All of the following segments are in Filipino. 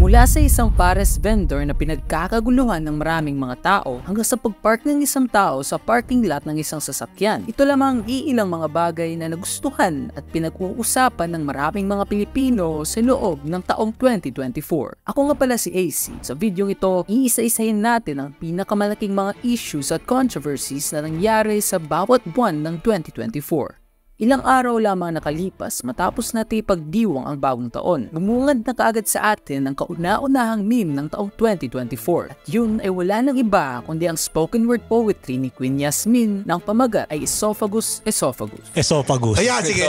Mula sa isang pares vendor na pinagkakaguluhan ng maraming mga tao hanggang sa pagpark ng isang tao sa parking lot ng isang sasakyan. Ito lamang iilang mga bagay na nagustuhan at pinag-uusapan ng maraming mga Pilipino sa loob ng taong 2024. Ako nga pala si AC. Sa videong ito, iisa-isahin natin ang pinakamalaking mga issues at controversies na nangyari sa bawat buwan ng 2024. Ilang araw lamang nakalipas matapos natin ipagdiwang ang bagong taon. Bumungad na kaagad sa atin ang kauna-unahang meme ng taong 2024. At yun ay wala nang iba kundi ang spoken word poetry ni Queen Yasmin na ang pamagat ay Esophagus. Ayan, sige.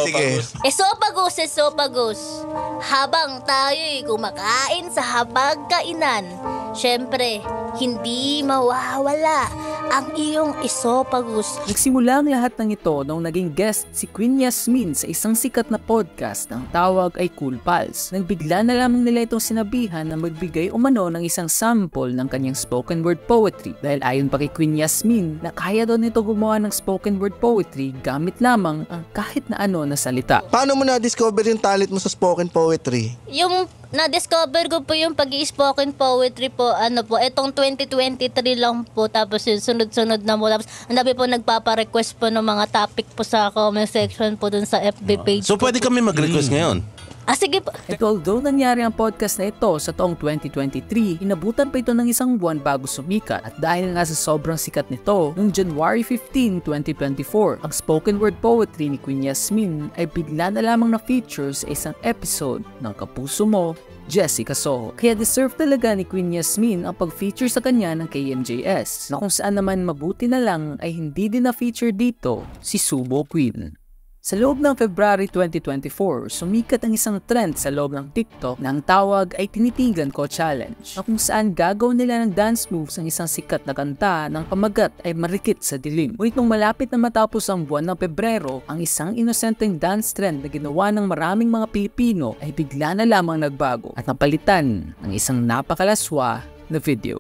Esophagus. Habang tayo'y kumakain sa habag-kainan, syempre, hindi mawawala ang iyong esophagus. Nagsimula ang lahat ng ito nung naging guest si Queen Yasmin sa isang sikat na podcast na ang tawag ay Cool Pals. Nagbigla na lamang nila itong sinabihan na magbigay umano ng isang sample ng kanyang spoken word poetry. Dahil ayon pa kay Queen Yasmin na kaya daw nito gumawa ng spoken word poetry gamit lamang ang kahit na ano na salita. Paano mo na-discover yung talent mo sa spoken poetry? Yung na-discover ko po yung pag-i-spoken poetry po, etong 2023 lang po, tapos yung sunod-sunod na po, tapos ang dami po nagpapa-request po ng mga topic po sa comment section po dun sa FB page. So pwede kami mag-request ngayon? Sige po. At although nangyari ang podcast na ito sa taong 2023, inabutan pa ito ng isang buwan bago sumikat. At dahil nga sa sobrang sikat nito, noong January 15, 2024, ang spoken word poetry ni Queen Yasmin ay bigla na lamang na-feature sa isang episode ng Kapuso Mo, Jessica Soho. Kaya deserve talaga ni Queen Yasmin ang pag-feature sa kanya ng KMJS, na kung saan naman mabuti na lang ay hindi din na-feature dito si Subo Queen. Sa loob ng February 2024, sumikat ang isang trend sa loob ng TikTok na ang tawag ay Tinitigan Ko Challenge, na kung saan gagawin nila ng dance moves ang isang sikat na kanta ng pamagat ay Marikit sa Dilim. Ngunit nung malapit na matapos ang buwan ng Pebrero, ang isang inosenteng dance trend na ginawa ng maraming mga Pilipino ay bigla na lamang nagbago at napalitan ng isang napakalaswa na video.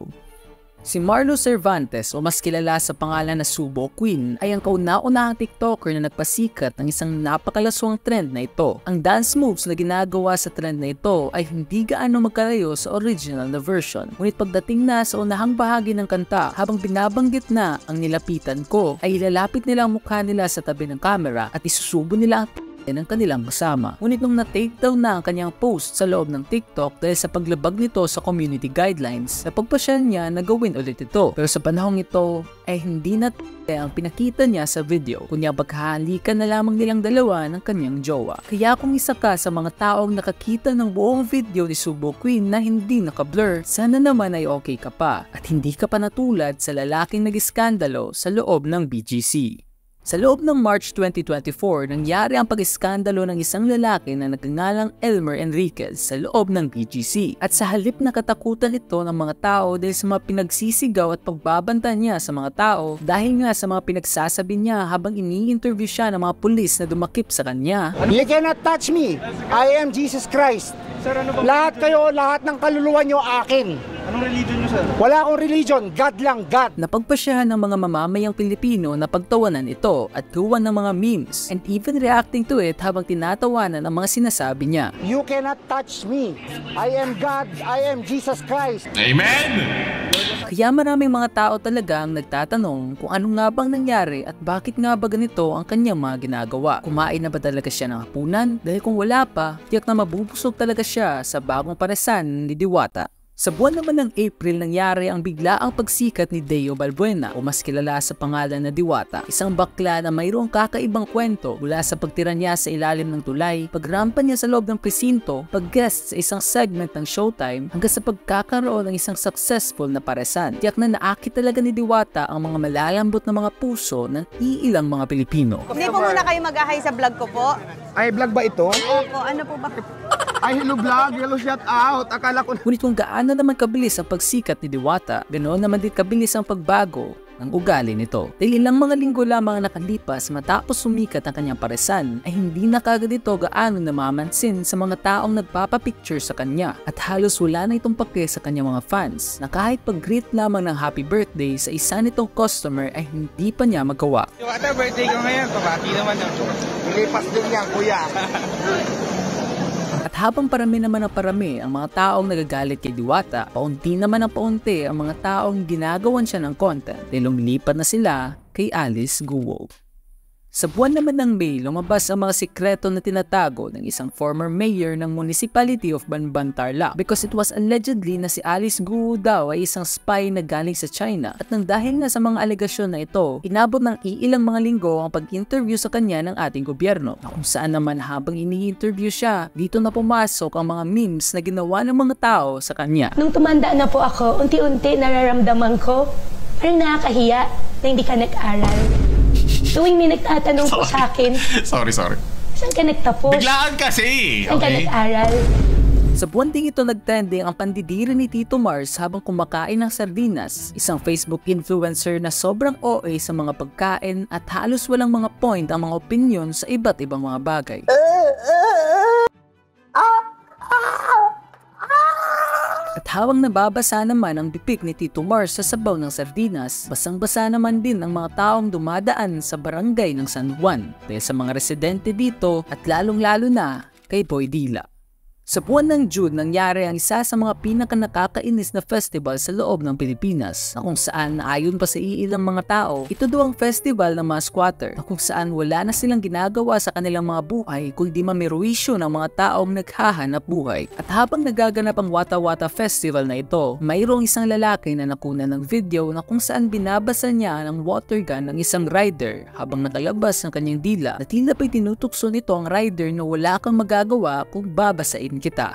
Si Marlo Cervantes o mas kilala sa pangalan na Subo Queen ay ang kauna-unahang TikToker na nagpasikat ng isang napakalaswang trend na ito. Ang dance moves na ginagawa sa trend na ito ay hindi gaano magkalayo sa original na version. Ngunit pagdating na sa unahang bahagi ng kanta, habang binabanggit na ang nilapitan ko, ay ilalapit nila ang mukha nila sa tabi ng camera at isusubo nila ang ng kanilang kasama. Ngunit nung na-take down na ang kanyang post sa loob ng TikTok dahil sa paglabag nito sa community guidelines, napagpasya niya na gawin ulit ito. Pero sa panahong ito ay hindi na ang pinakita niya sa video, kunya baghahalikan na lamang nilang dalawa ng kanyang jowa. Kaya kung isa ka sa mga taong nakakita ng buong video ni Subo Queen na hindi naka-blur, sana naman ay okay ka pa at hindi ka pa natulad sa lalaking nag-iskandalo sa loob ng BGC. Sa loob ng March 2024, nangyari ang pag-iskandalo ng isang lalaki na nagngangalang Elmer Enriquez sa loob ng BGC. At sa halip na katakutan ito ng mga tao dahil sa mga pinagsisigaw at pagbabanta niya sa mga tao dahil nga sa mga pinagsasabi niya habang ini-interview siya ng mga pulis na dumakip sa kanya. You cannot touch me. I am Jesus Christ. Sir, lahat kayo, lahat ng kaluluwa nyo akin. Anong religion nyo, sir? Wala akong religion, God lang, God. Napagpasyahan ng mga mamamayang Pilipino na pagtawanan ito at gawan ng mga memes and even reacting to it habang tinatawanan ang mga sinasabi niya. You cannot touch me. I am God, I am Jesus Christ. Amen! Kaya maraming mga tao talaga ang nagtatanong kung ano nga bang nangyari at bakit nga ba ganito ang kanyang mga ginagawa. Kumain na ba talaga siya ng hapunan? Dahil kung wala pa, tiyak na mabubusog talaga siya sa bagong paresan ni Diwata. Sa buwan naman ng April, nangyari ang biglaang pagsikat ni Deo Balbuena o mas kilala sa pangalan na Diwata. Isang bakla na mayroong kakaibang kwento mula sa pagtira niya sa ilalim ng tulay, pagrampa niya sa loob ng presinto, pag-guest sa isang segment ng Showtime, hanggang sa pagkakaroon ng isang successful na paresan. Tiyak na naakit talaga ni Diwata ang mga malalambot na mga puso ng iilang mga Pilipino. Hindi po muna kayo mag-ahay sa vlog ko po. Ay, vlog ba ito? Opo, ano po ba? Ay, hello vlog, hello shout out. Akala ko... Ngunit kung gaano naman kabilis ang pagsikat ni Diwata, ganoon naman din kabilis ang pagbago ng ugali nito. Dahil ilang mga linggo lamang ang nakalipas matapos sumikat ang kanyang paresan, ay hindi na kagad ito gaano namamansin sa mga taong nagpapapicture sa kanya at halos wala na itong pake sa kanyang mga fans na kahit pag-greet lamang ng happy birthday sa isa nitong customer ay hindi pa niya magawa. Diwata, birthday ko ngayon, pabati naman. Lipas din yan, kuya. At habang parami naman ang parami ang mga taong nagagalit kay Diwata, paunti naman ang paunti ang mga taong ginagawan siya ng content dahil lumilipat na sila kay Alice Guo. Sa buwan naman ng May, lumabas ang mga sikreto na tinatago ng isang former mayor ng Municipality of Banban, Tarlac because it was allegedly na si Alice Guo daw ay isang spy na galing sa China at nang dahil na sa mga alegasyon na ito, inabot ng iilang mga linggo ang pag-interview sa kanya ng ating gobyerno na kung saan naman habang ini-interview siya, dito na pumasok ang mga memes na ginawa ng mga tao sa kanya. Nung tumanda na po ako, unti-unti nararamdaman ko, parang nakakahiya na hindi ka nag-aral. Tuwing may nagtatanong po sa akin, Sorry. saan ka nagtapos? Biglaan kasi! Saan ka nag-aral? Sa buwan ding ito nagtrending ang pandidiri ni Tito Mars habang kumakain ng sardinas, isang Facebook influencer na sobrang OA sa mga pagkain at halos walang mga point ang mga opinion sa iba't ibang mga bagay. At habang nababasa naman ang bibig ni Tito Mars sa sabaw ng sardinas, basang-basa naman din ang mga taong dumadaan sa barangay ng San Juan dahil sa mga residente dito at lalong-lalo na kay Boy Dila. Sa buwan ng June, nangyari ang isa sa mga pinaka-nakakainis na festival sa loob ng Pilipinas na kung saan ayon pa sa iilang mga tao, ito daw ang festival ng mga squatter na kung saan wala na silang ginagawa sa kanilang mga buhay kundi mamiruwisyo ng mga taong naghahanap buhay. At habang nagaganap ang Wata Wata Festival na ito, mayroong isang lalaki na nakuna ng video na kung saan binabasa niya ng water gun ng isang rider habang nakalabas ng kanyang dila na tila pa'y tinutukso nito ang rider na wala kang magagawa kung babasain kita.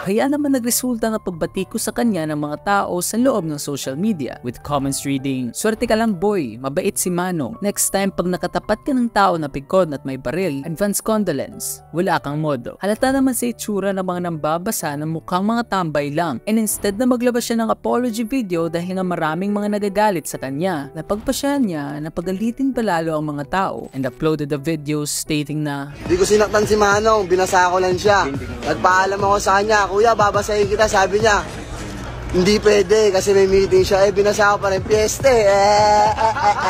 Kaya naman nagresulta ng pagbati ko sa kanya ng mga tao sa loob ng social media with comments reading, "Swerte ka lang boy, mabait si Manong. Next time pag nakatapat ka ng tao na pikon at may baril, advance condolence. Wala kang modo." Halata naman sa itsura ng mga nambabasa na mukhang mga tambay lang and instead na maglabas siya ng apology video dahil nga maraming mga nagagalit sa kanya, napagpasya niya na pagalitin palalo ang mga tao and uploaded the video stating na, "Di ko sinaktan si Manong, binasa ko lang siya. Nagpaalam ako sa kanya, kuya, babasahin kita." Sabi niya, hindi pwede kasi may meeting siya. Binasa ko pa rin, piyeste.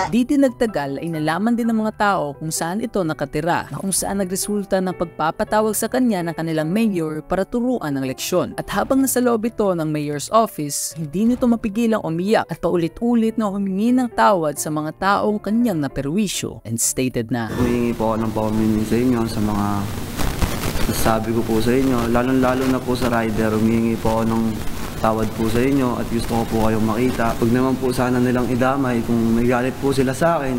Di din nagtagal ay nalaman din ng mga tao kung saan ito nakatira na kung saan nagresulta ng pagpapatawag sa kanya ng kanilang mayor para turuan ng leksyon. At habang nasa loob ito ng mayor's office, hindi nito mapigilang umiyak at paulit-ulit na humingi ng tawad sa mga taong kanyang naperwisyo and stated na, "Humingi po ako ng paumanhin sa inyo sa mga sabi ko po sa inyo, lalong-lalo na po sa rider, humingi po ako ng tawad po sa inyo at gusto ko po kayong makita. Huwag naman po sana nilang idamay kung may galit po sila sa akin.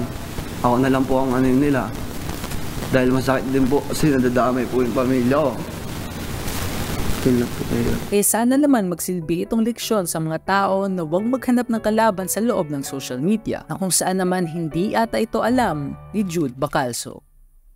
Ako na lang po ang ano nila. Dahil masakit din po kasi nadadamay po yung pamilya ko." Kaya sana naman magsilbi itong leksyon sa mga tao na huwag maghanap ng kalaban sa loob ng social media na kung saan naman hindi ata ito alam ni Jude Bacalso.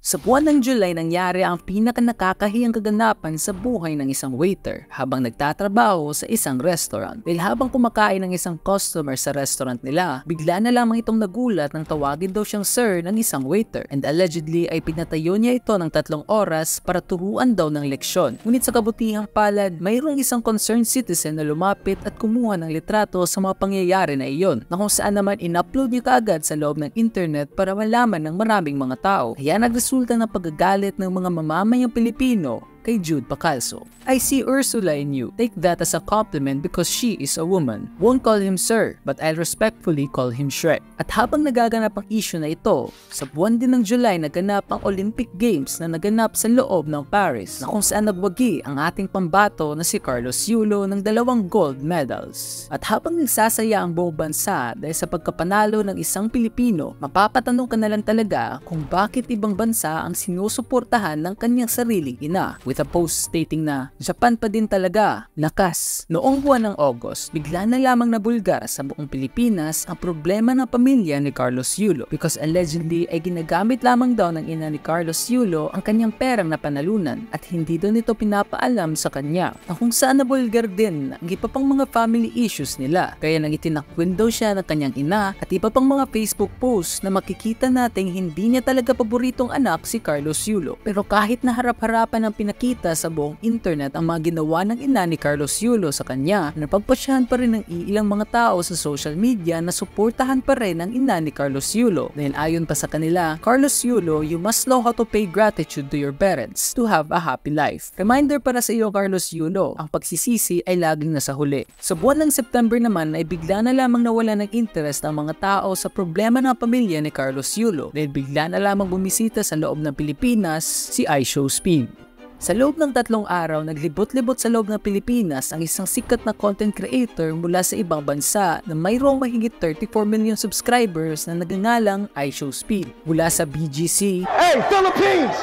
Sa buwan ng July nangyari ang pinaka-nakakahiyang kaganapan sa buhay ng isang waiter habang nagtatrabaho sa isang restaurant. Dahil habang kumakain ng isang customer sa restaurant nila, bigla na lamang itong nagulat nang tawagin daw siyang sir ng isang waiter and allegedly ay pinatayo niya ito ng 3 oras para turuan daw ng leksyon. Ngunit sa kabutihang palad, mayroong isang concerned citizen na lumapit at kumuha ng litrato sa mga pangyayari na iyon na kung saan naman in-upload niya kaagad sa loob ng internet para malaman ng maraming mga tao. Kaya nagresulta ng pagagalit ng mga mamamayang Pilipino kay Jude Bacalso. "I see Ursula in you. Take that as a compliment because she is a woman. Won't call him sir, but I'll respectfully call him Shrek." At habang nagaganap ang issue na ito, sa buwan din ng July naganap ang Olympic Games na naganap sa loob ng Paris na kung saan nagwagi ang ating pambato na si Carlos Yulo ng 2 gold medals. At habang nagsasaya ang buong bansa dahil sa pagkapanalo ng isang Pilipino, mapapatanong ka na lang talaga kung bakit ibang bansa ang sinusuportahan ng kanyang sariling ina. With a post stating na, "Japan pa din talaga, lakas." Noong buwan ng August, bigla na lamang nabulgar sa buong Pilipinas ang problema ng pamilya ni Carlos Yulo because allegedly ay ginagamit lamang daw ng ina ni Carlos Yulo ang kanyang perang napanalunan at hindi daw nito pinapaalam sa kanya na kung saan nabulgar din ang iba pang mga family issues nila. Kaya nang itinakwin daw siya ng kanyang ina at iba pang mga Facebook posts na makikita nating hindi niya talaga paboritong anak si Carlos Yulo. Pero kahit na harap-harapan ang pinakita nakikita sa buong internet ang mga ginawa ng ina ni Carlos Yulo sa kanya, napagpasyahan pa rin ng ilang mga tao sa social media na suportahan pa rin ang ina ni Carlos Yulo. Dahil ayon pa sa kanila, Carlos Yulo, you must know how to pay gratitude to your parents to have a happy life. Reminder para sa iyo, Carlos Yulo, ang pagsisisi ay laging nasa huli. Sa buwan ng September naman ay bigla na lamang nawala ng interest ang mga tao sa problema ng pamilya ni Carlos Yulo dahil bigla na lamang bumisita sa loob ng Pilipinas si iShowSpeed. Sa loob ng 3 araw, naglibot-libot sa loob ng Pilipinas ang isang sikat na content creator mula sa ibang bansa na mayroong mahigit 34 million subscribers na nagngangalang iShowSpeed. Mula sa BGC, Hey, Philippines!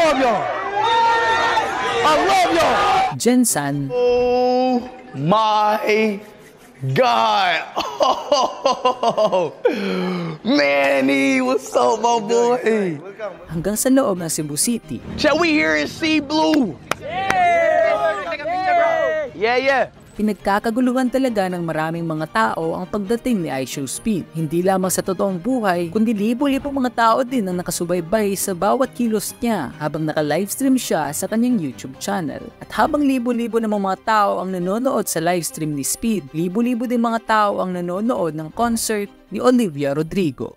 I love y'all! I love y'all! Jensan, Oh my God! Oh, Manny, what's up, my boy? hanggang sa loob ng Cebu City. Shall we hear and see blue? Yeah. Pinagkakaguluhan talaga ng maraming mga tao ang pagdating ni iShowSpeed. Hindi lamang sa totoong buhay, kundi libo-libo mga tao din ang nakasubaybay sa bawat kilos niya habang naka-livestream siya sa kanyang YouTube channel. At habang libo-libo ng mga tao ang nanonood sa livestream ni Speed, libo-libo din mga tao ang nanonood ng concert ni Olivia Rodrigo.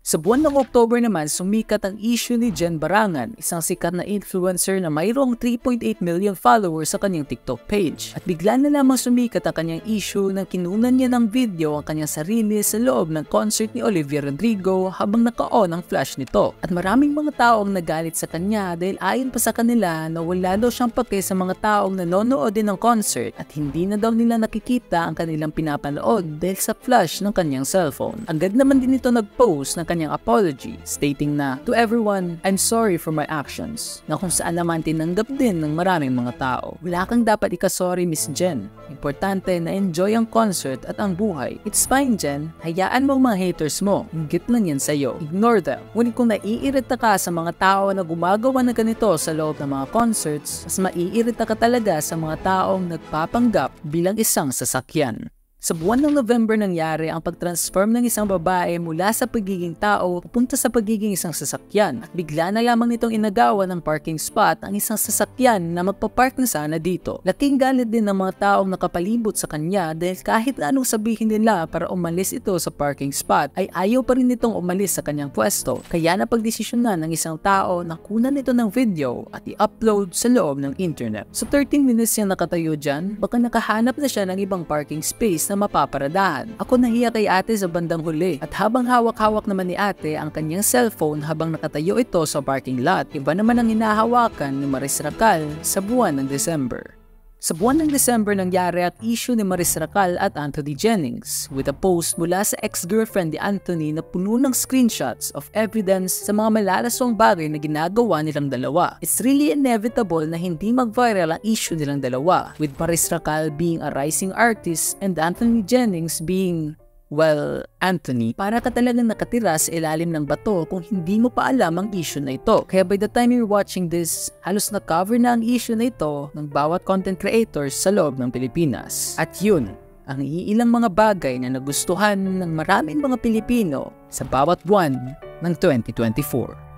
Sa buwan ng October naman, sumikat ang issue ni Jen Barangan, isang sikat na influencer na mayroong 3.8 million followers sa kanyang TikTok page. At bigla na lamang sumikat ang kanyang issue nang kinunan niya ng video ang kanyang sarili sa loob ng concert ni Olivia Rodrigo habang naka-on ang flash nito. At maraming mga tao ang nagalit sa kanya dahil ayon pa sa kanila na wala daw siyang pake sa mga taong nanonood din ng concert at hindi na daw nila nakikita ang kanilang pinapanood dahil sa flash ng kanyang cellphone. Agad naman din ito nag-post ng kanyang apology, stating na, "To everyone, I'm sorry for my actions," na kung saan naman tinanggap din ng maraming mga tao. Wala kang dapat ikasorry, Miss Jen. Importante na enjoy ang concert at ang buhay. It's fine, Jen. Hayaan mo ang mga haters mo. Inggit lang yan sa'yo. Ignore them. Ngunit kung naiirita ka sa mga tao na gumagawa na ganito sa loob ng mga concerts, mas maiirita ka talaga sa mga taong nagpapanggap bilang isang sasakyan. Sa buwan ng November nangyari ang pag-transform ng isang babae mula sa pagiging tao papunta sa pagiging isang sasakyan. At bigla na lamang nitong inagawa ng parking spot ang isang sasakyan na magpapark na sana dito. Laking galit din ng mga taong nakapalibot sa kanya dahil kahit anong sabihin nila para umalis ito sa parking spot ay ayaw pa rin nitong umalis sa kanyang pwesto. Kaya napagdesisyonan ng isang tao na kunan ito ng video at i-upload sa loob ng internet. So 13 minutes siyang nakatayo dyan, baka nakahanap na siya ng ibang parking space na mapaparadahan. Ako nahiya kay ate sa bandang huli at habang hawak-hawak naman ni ate ang kanyang cellphone habang nakatayo ito sa parking lot, iba naman ang hinahawakan ni Maris Racal sa buwan ng December. Sa buwan ng December nangyari ang issue ni Maris Racal at Anthony Jennings with a post mula sa ex-girlfriend ni Anthony na puno ng screenshots of evidence sa mga malalaswang bagay na ginagawa nilang dalawa. It's really inevitable na hindi mag-viral ang issue nilang dalawa, with Maris Racal being a rising artist and Anthony Jennings being, well, Anthony, para ka talagang nakatira sa ilalim ng bato kung hindi mo pa alam ang issue na ito. Kaya by the time you're watching this, halos na-cover na ang issue na ito ng bawat content creators sa loob ng Pilipinas. At yun, ang iilang mga bagay na nagustuhan ng maraming mga Pilipino sa bawat buwan ng 2024.